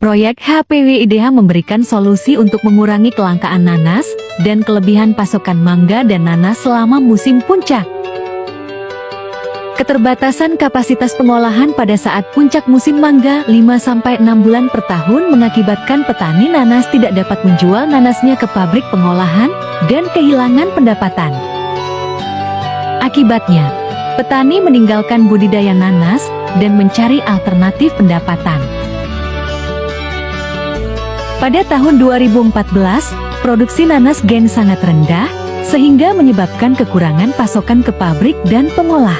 Proyek HPW IDH memberikan solusi untuk mengurangi kelangkaan nanas dan kelebihan pasokan mangga dan nanas selama musim puncak. Keterbatasan kapasitas pengolahan pada saat puncak musim mangga 5-6 bulan per tahun mengakibatkan petani nanas tidak dapat menjual nanasnya ke pabrik pengolahan dan kehilangan pendapatan. Akibatnya, petani meninggalkan budidaya nanas dan mencari alternatif pendapatan. Pada tahun 2014, produksi nanas gen sangat rendah, sehingga menyebabkan kekurangan pasokan ke pabrik dan pengolah.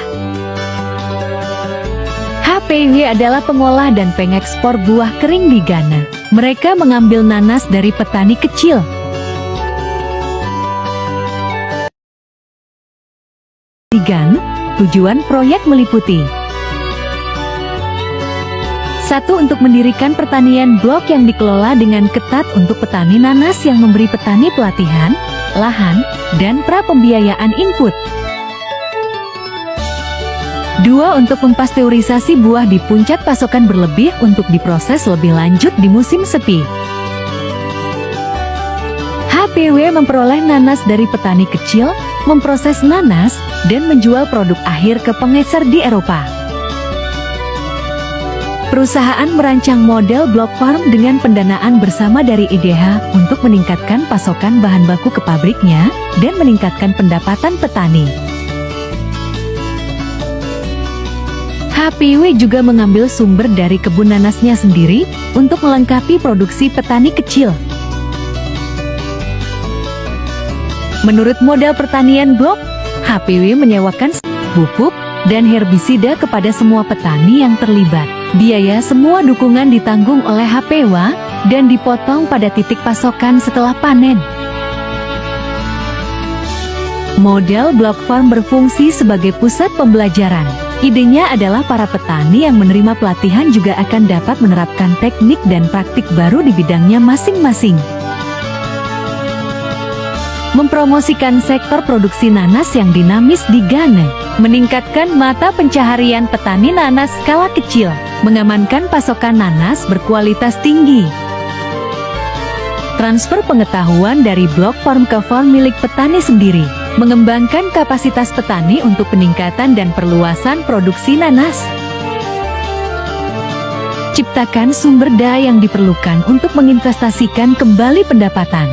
HPW adalah pengolah dan pengekspor buah kering di Ghana. Mereka mengambil nanas dari petani kecil. Di Ghana, tujuan proyek meliputi 1. Untuk mendirikan pertanian blok yang dikelola dengan ketat untuk petani nanas yang memberi petani pelatihan, lahan, dan pra-pembiayaan input. 2. Untuk mempasteurisasi buah di puncak pasokan berlebih untuk diproses lebih lanjut di musim sepi. HPW memperoleh nanas dari petani kecil, memproses nanas, dan menjual produk akhir ke pengecer di Eropa. Perusahaan merancang model block farm dengan pendanaan bersama dari IDH untuk meningkatkan pasokan bahan baku ke pabriknya dan meningkatkan pendapatan petani. HPW juga mengambil sumber dari kebun nanasnya sendiri untuk melengkapi produksi petani kecil. Menurut model pertanian blok, HPW menyewakan pupuk dan herbisida kepada semua petani yang terlibat. Biaya semua dukungan ditanggung oleh HPW dan dipotong pada titik pasokan setelah panen. Model block farm berfungsi sebagai pusat pembelajaran. Idenya adalah para petani yang menerima pelatihan juga akan dapat menerapkan teknik dan praktik baru di bidangnya masing-masing. Mempromosikan sektor produksi nanas yang dinamis di Ghana, meningkatkan mata pencaharian petani nanas skala kecil, mengamankan pasokan nanas berkualitas tinggi. Transfer pengetahuan dari blok farm ke farm milik petani sendiri, mengembangkan kapasitas petani untuk peningkatan dan perluasan produksi nanas. Ciptakan sumber daya yang diperlukan untuk menginvestasikan kembali pendapatan.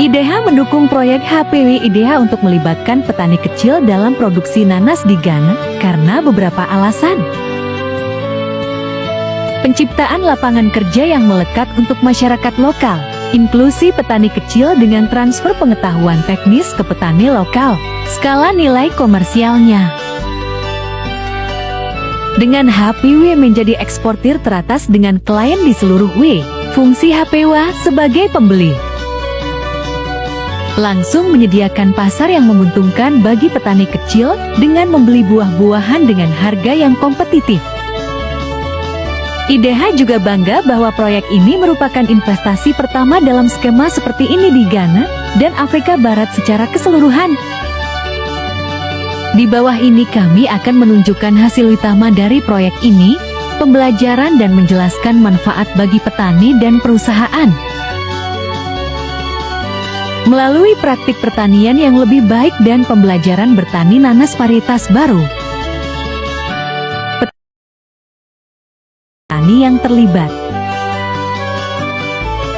IDH mendukung proyek HPW IDH untuk melibatkan petani kecil dalam produksi nanas di Ghana karena beberapa alasan. Penciptaan lapangan kerja yang melekat untuk masyarakat lokal, inklusi petani kecil dengan transfer pengetahuan teknis ke petani lokal, skala nilai komersialnya. Dengan HPW menjadi eksportir teratas dengan klien di seluruh W, fungsi HPW sebagai pembeli. Langsung menyediakan pasar yang menguntungkan bagi petani kecil dengan membeli buah-buahan dengan harga yang kompetitif. IDH juga bangga bahwa proyek ini merupakan investasi pertama dalam skema seperti ini di Ghana dan Afrika Barat secara keseluruhan. Di bawah ini kami akan menunjukkan hasil utama dari proyek ini, pembelajaran dan menjelaskan manfaat bagi petani dan perusahaan. Melalui praktik pertanian yang lebih baik dan pembelajaran bertani nanas varietas baru. Petani yang terlibat.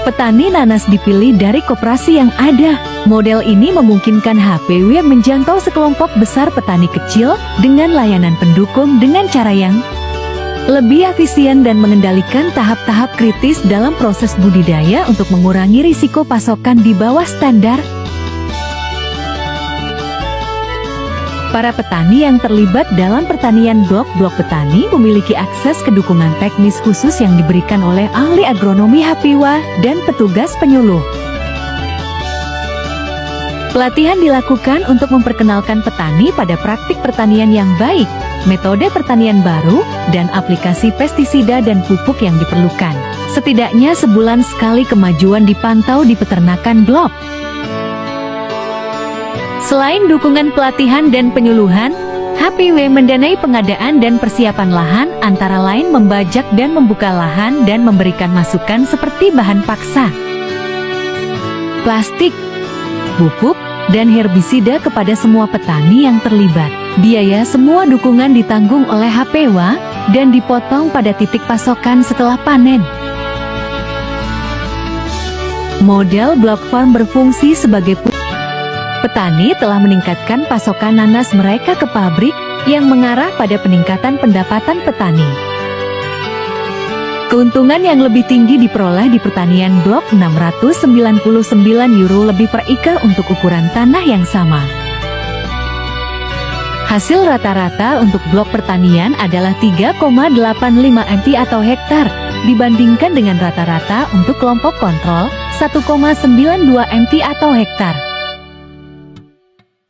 Petani nanas dipilih dari koperasi yang ada. Model ini memungkinkan HPW menjangkau sekelompok besar petani kecil dengan layanan pendukung dengan cara yang lebih efisien dan mengendalikan tahap-tahap kritis dalam proses budidaya untuk mengurangi risiko pasokan di bawah standar. Para petani yang terlibat dalam pertanian blok-blok petani memiliki akses ke dukungan teknis khusus yang diberikan oleh ahli agronomi HPW dan petugas penyuluh. Pelatihan dilakukan untuk memperkenalkan petani pada praktik pertanian yang baik, metode pertanian baru, dan aplikasi pestisida dan pupuk yang diperlukan. Setidaknya sebulan sekali kemajuan dipantau di peternakan blok. Selain dukungan pelatihan dan penyuluhan, HPW mendanai pengadaan dan persiapan lahan, antara lain membajak dan membuka lahan dan memberikan masukan seperti bahan paksa, plastik, pupuk, dan herbisida kepada semua petani yang terlibat. Biaya semua dukungan ditanggung oleh HPW dan dipotong pada titik pasokan setelah panen. Model Block Farm berfungsi sebagai petani telah meningkatkan pasokan nanas mereka ke pabrik yang mengarah pada peningkatan pendapatan petani. Keuntungan yang lebih tinggi diperoleh di pertanian blok 699 euro lebih per acre untuk ukuran tanah yang sama. Hasil rata-rata untuk blok pertanian adalah 3,85 MT atau hektar, dibandingkan dengan rata-rata untuk kelompok kontrol 1,92 MT atau hektar.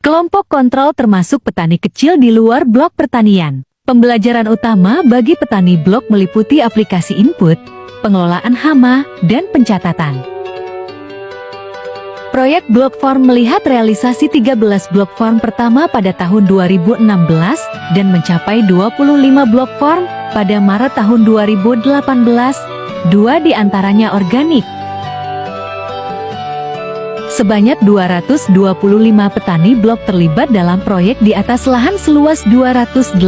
Kelompok kontrol termasuk petani kecil di luar blok pertanian. Pembelajaran utama bagi petani blok meliputi aplikasi input, pengelolaan hama, dan pencatatan. Proyek Block Farm melihat realisasi 13 Block Farm pertama pada tahun 2016 dan mencapai 25 Block Farm pada Maret tahun 2018, 2 diantaranya organik. Sebanyak 225 petani blok terlibat dalam proyek di atas lahan seluas 288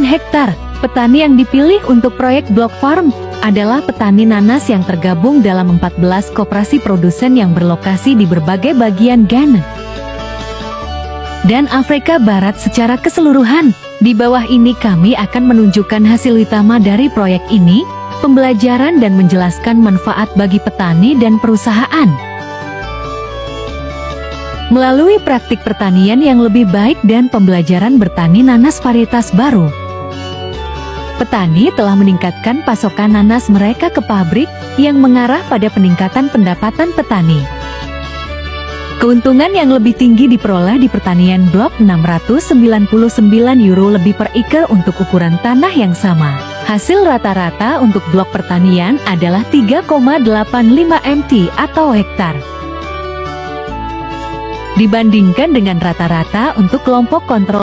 hektar. Petani yang dipilih untuk proyek Block Farm adalah petani nanas yang tergabung dalam 14 koperasi produsen yang berlokasi di berbagai bagian Ghana dan Afrika Barat secara keseluruhan. Di bawah ini kami akan menunjukkan hasil utama dari proyek ini, pembelajaran dan menjelaskan manfaat bagi petani dan perusahaan. Melalui praktik pertanian yang lebih baik dan pembelajaran bertani nanas varietas baru, petani telah meningkatkan pasokan nanas mereka ke pabrik yang mengarah pada peningkatan pendapatan petani. Keuntungan yang lebih tinggi diperoleh di pertanian blok 699 euro lebih per acre untuk ukuran tanah yang sama. Hasil rata-rata untuk blok pertanian adalah 3,85 MT atau hektar, dibandingkan dengan rata-rata untuk kelompok kontrol